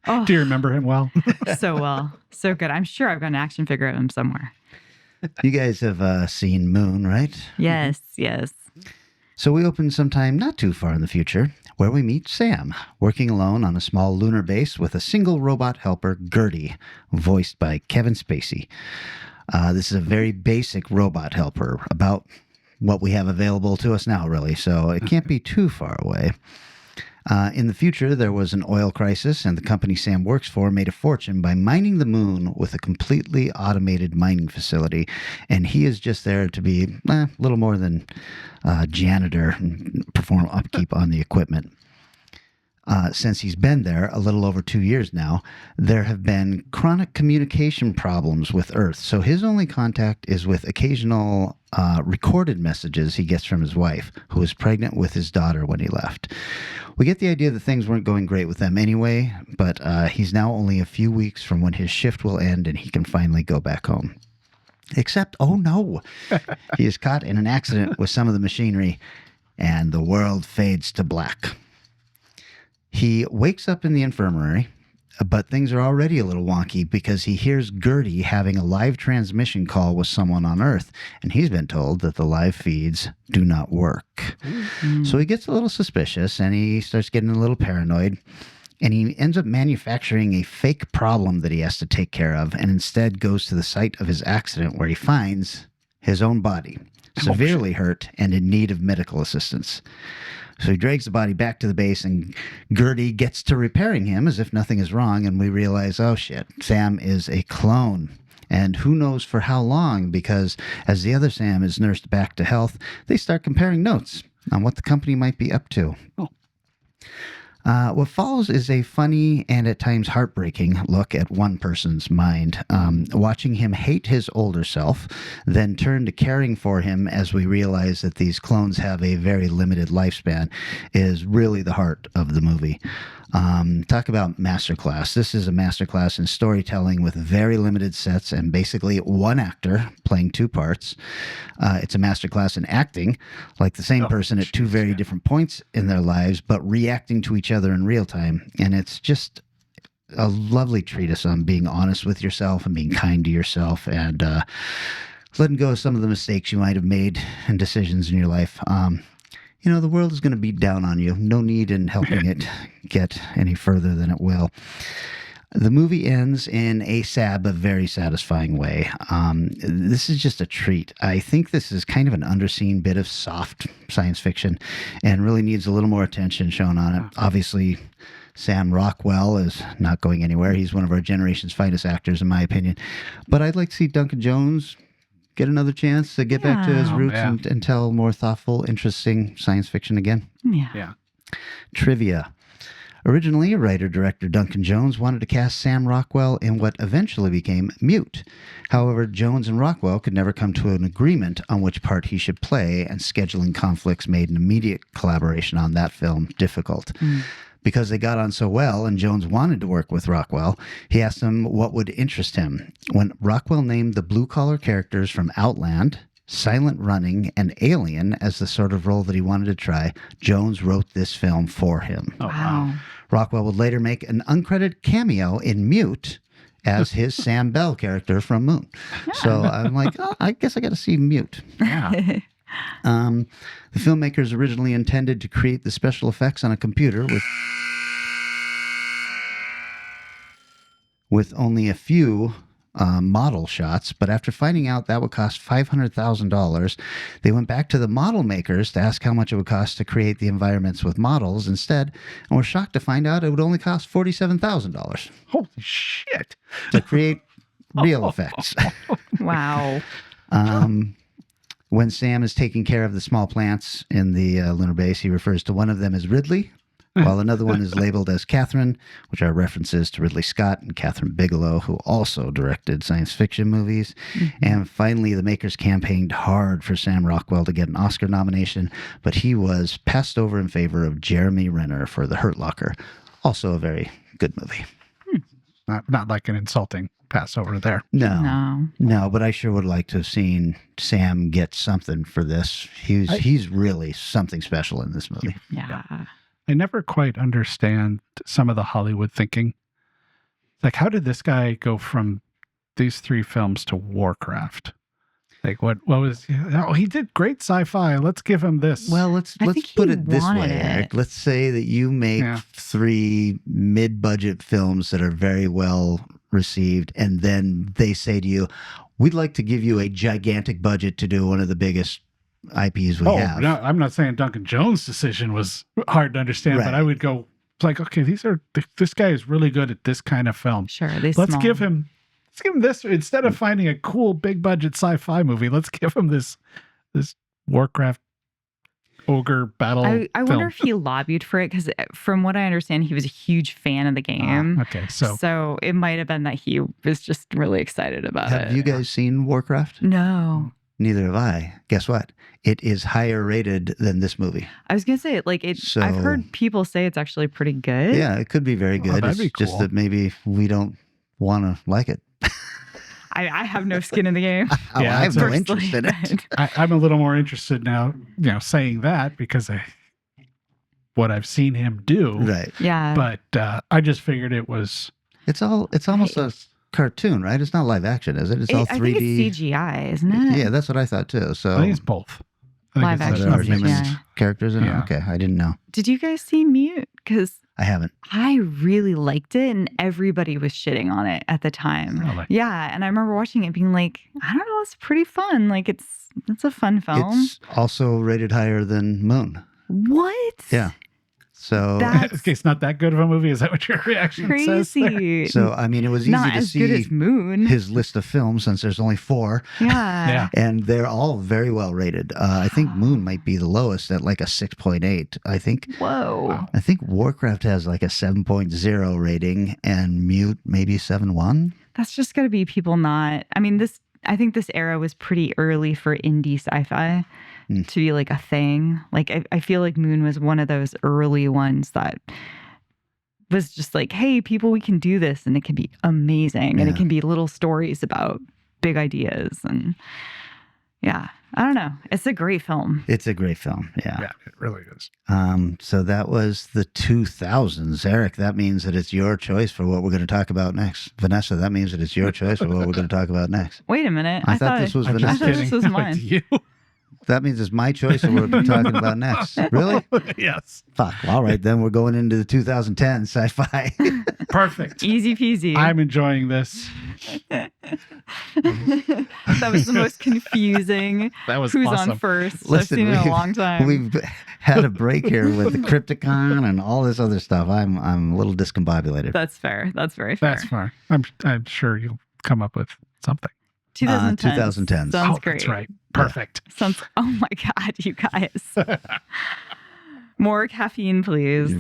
Oh, do you remember him well? So well. So good. I'm sure I've got an action figure of him somewhere. You guys have seen Moon, right? Yes, yes. So we open sometime not too far in the future, where we meet Sam, working alone on a small lunar base with a single robot helper, Gertie, voiced by Kevin Spacey. This is a very basic robot helper, about what we have available to us now, really, so it can't be too far away. In the future, there was an oil crisis, and the company Sam works for made a fortune by mining the moon with a completely automated mining facility. And he is just there to be a little more than janitor and perform upkeep on the equipment. Since he's been there a little over 2 years now, there have been chronic communication problems with Earth. So his only contact is with occasional recorded messages he gets from his wife, who was pregnant with his daughter when he left. We get the idea that things weren't going great with them anyway, but he's now only a few weeks from when his shift will end and he can finally go back home. Except, oh no, he is caught in an accident with some of the machinery and the world fades to black. He wakes up in the infirmary, but things are already a little wonky because he hears Gertie having a live transmission call with someone on Earth, and he's been told that the live feeds do not work. So he gets a little suspicious, and he starts getting a little paranoid, and he ends up manufacturing a fake problem that he has to take care of, and instead goes to the site of his accident where he finds his own body, severely hurt and in need of medical assistance. So he drags the body back to the base, and Gertie gets to repairing him as if nothing is wrong, and we realize, oh shit, Sam is a clone. And who knows for how long, because as the other Sam is nursed back to health, they start comparing notes on what the company might be up to. What follows is a funny and at times heartbreaking look at one person's mind. Watching him hate his older self, then turn to caring for him as we realize that these clones have a very limited lifespan, is really the heart of the movie. Talk about masterclass. This is a masterclass in storytelling with very limited sets and basically one actor playing two parts. It's a masterclass in acting, like the same person at two very different points in their lives, but reacting to each other in real time. And it's just a lovely treatise on being honest with yourself and being kind to yourself, and letting go of some of the mistakes you might have made and decisions in your life. You know, the world is going to beat down on you. No need in helping it get any further than it will. The movie ends in a sad but very satisfying way. This is just a treat. I think this is kind of an underseen bit of soft science fiction and really needs a little more attention shown on it. Obviously, Sam Rockwell is not going anywhere. He's one of our generation's finest actors, in my opinion. But I'd like to see Duncan Jones get another chance to get back to his roots and tell more thoughtful, interesting science fiction again. Yeah. Trivia. Originally, writer-director Duncan Jones wanted to cast Sam Rockwell in what eventually became Mute. However, Jones and Rockwell could never come to an agreement on which part he should play, and scheduling conflicts made an immediate collaboration on that film difficult. Because they got on so well and Jones wanted to work with Rockwell, he asked him what would interest him. When Rockwell named the blue-collar characters from Outland, Silent Running, and Alien as the sort of role that he wanted to try, Jones wrote this film for him. Oh, wow. Rockwell would later make an uncredited cameo in Mute as his Sam Bell character from Moon. So I'm like, oh, I guess I got to see Mute. Yeah. The filmmakers originally intended to create the special effects on a computer with only a few model shots, but after finding out that would cost $500,000, they went back to the model makers to ask how much it would cost to create the environments with models instead, and were shocked to find out it would only cost $47,000. Holy shit. To create real effects. Wow. When Sam is taking care of the small plants in the lunar base, he refers to one of them as Ridley, while another one is labeled as Catherine, which are references to Ridley Scott and Catherine Bigelow, who also directed science fiction movies. And finally, the makers campaigned hard for Sam Rockwell to get an Oscar nomination, but he was passed over in favor of Jeremy Renner for The Hurt Locker, also a very good movie. Not like an insulting Passover there. No, but I sure would like to have seen Sam get something for this. He's really something special in this movie. Yeah. I never quite understand some of the Hollywood thinking. Like, how did this guy go from these three films to Warcraft? Like, what was? Oh, he did great sci-fi. Let's give him this. Well, let's put it this way, Eric. Let's say that you make three mid-budget films that are very well received, and then they say to you, "We'd like to give you a gigantic budget to do one of the biggest IPs we have." No, I'm not saying Duncan Jones' decision was hard to understand, but I would go, it's like, okay, this guy is really good at this kind of film. Sure, let's give him this instead of finding a cool big budget sci-fi movie. Let's give him this Warcraft ogre battle. I wonder if he lobbied for it, because from what I understand, he was a huge fan of the game. Okay, so it might have been that he was just really excited about it. Have you guys seen Warcraft? No. Neither have I. Guess what? It is higher rated than this movie. I was going to say, I've heard people say it's actually pretty good. Yeah, it could be very good. That'd be cool. Just that maybe we don't want to like it. I have no skin in the game. I have no interest in it. I'm a little more interested now, saying that because of what I've seen him do. Right. Yeah. But I just figured it was. It's almost a cartoon, right? It's not live action, is it? It's all 3D. I think it's CGI, isn't it? Yeah, that's what I thought too. So I think it's both. Live action are CGI. characters in it? Okay, I didn't know. Did you guys see Mute? Because I haven't. I really liked it, and everybody was shitting on it at the time. Really? Yeah, and I remember watching it being like, I don't know, it's pretty fun. Like it's a fun film. It's also rated higher than Moon. What? Yeah. So It's not that good of a movie. Is that what your reaction says? Crazy. So, I mean, it was easy Not to as see good as Moon. his list of films since there's only 4. Yeah. And they're all very well rated. I think Moon might be the lowest at like a 6.8. I think. Whoa. I think Warcraft has like a 7.0 rating and Mute maybe 7.1. That's just got to be people not. I mean, I think this era was pretty early for indie sci-fi to be like a thing. Like I feel like Moon was one of those early ones that was just like, hey, people, we can do this and it can be amazing. And it can be little stories about big ideas. And yeah, I don't know. It's a great film. It's a great film. Yeah. Yeah, it really is. So that was the 2000s. Eric, that means that it's your choice for what we're going to talk about next. Vanessa, that means that it's your choice for what we're going to talk about next. Wait a minute. I thought this was I Vanessa. thought this was mine. You. That means it's my choice of what we're talking about next. Really? Yes. Fuck. All right, then we're going into the 2010 sci-fi. Perfect. Easy peasy. I'm enjoying this. That was the most confusing. That was Who's awesome. on first? Listen, I've seen it in a long time. We've had a break here with the Crypticon and all this other stuff. I'm a little discombobulated. That's fair. That's very fair. That's fine. I'm sure you'll come up with something. 2010. 2010. Sounds great. That's right. Perfect. Sounds. Oh my God, you guys. More caffeine, please.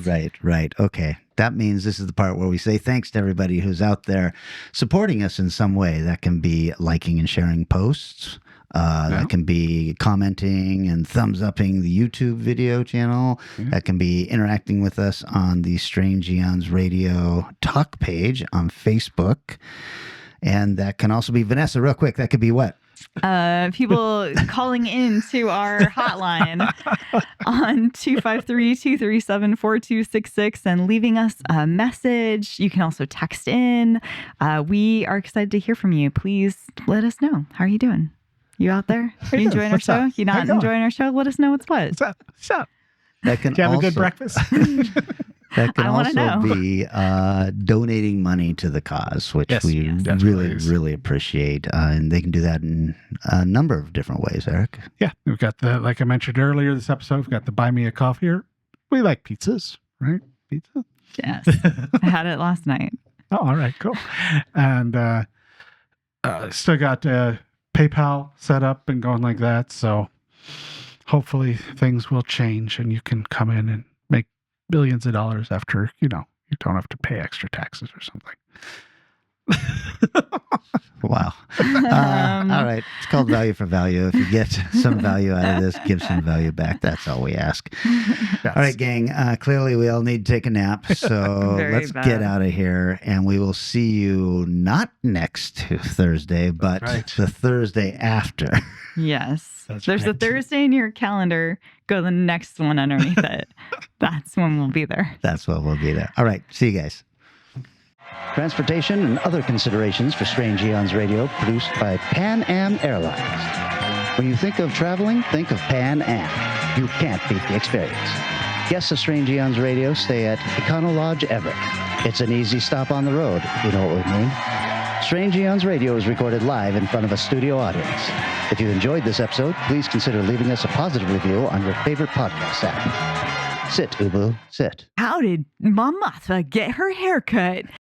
Right. Okay. That means this is the part where we say thanks to everybody who's out there supporting us in some way. That can be liking and sharing posts. That can be commenting and thumbs upping the YouTube video channel. That can be interacting with us on the Strange Eons Radio talk page on Facebook. And that can also be, Vanessa, real quick, that could be what? People calling in to our hotline on 253-237-4266 and leaving us a message. You can also text in. We are excited to hear from you. Please let us know. How are you doing? You out there? You enjoying our show? You not enjoying our show? Let us know what's what. What's up? That can Do you have also, a good breakfast? That can I wanna also know. be donating money to the cause, which we really appreciate. And they can do that in a number of different ways, Eric. Yeah, we've got like I mentioned earlier this episode, we've got the Buy Me a Coffee here. We like pizzas, right? Pizza? Yes. I had it last night. Oh, all right, cool. And still got PayPal set up and going like that. So hopefully things will change and you can come in and make billions of dollars after, you don't have to pay extra taxes or something. Wow. All right. It's called value for value. If you get some value out of this, give some value back. That's all we ask. Yes. All right, gang. Clearly, we all need to take a nap. So let's get out of here. And we will see you not next Thursday, but the Thursday after. Yes. That's There's a right. Thursday in your calendar. Go to the next one underneath it. That's when we'll be there. That's what we'll be there. All right. See you guys. Transportation and other considerations for Strange Eons Radio produced by Pan Am Airlines. When you think of traveling, think of Pan Am. You can't beat the experience. Guests of Strange Eons Radio stay at Econo Lodge Everett. It's an easy stop on the road, you know what we mean. Strange Eons Radio is recorded live in front of a studio audience. If you enjoyed this episode, please consider leaving us a positive review on your favorite podcast app. Sit, Ubu, sit. How did Mama Martha get her haircut?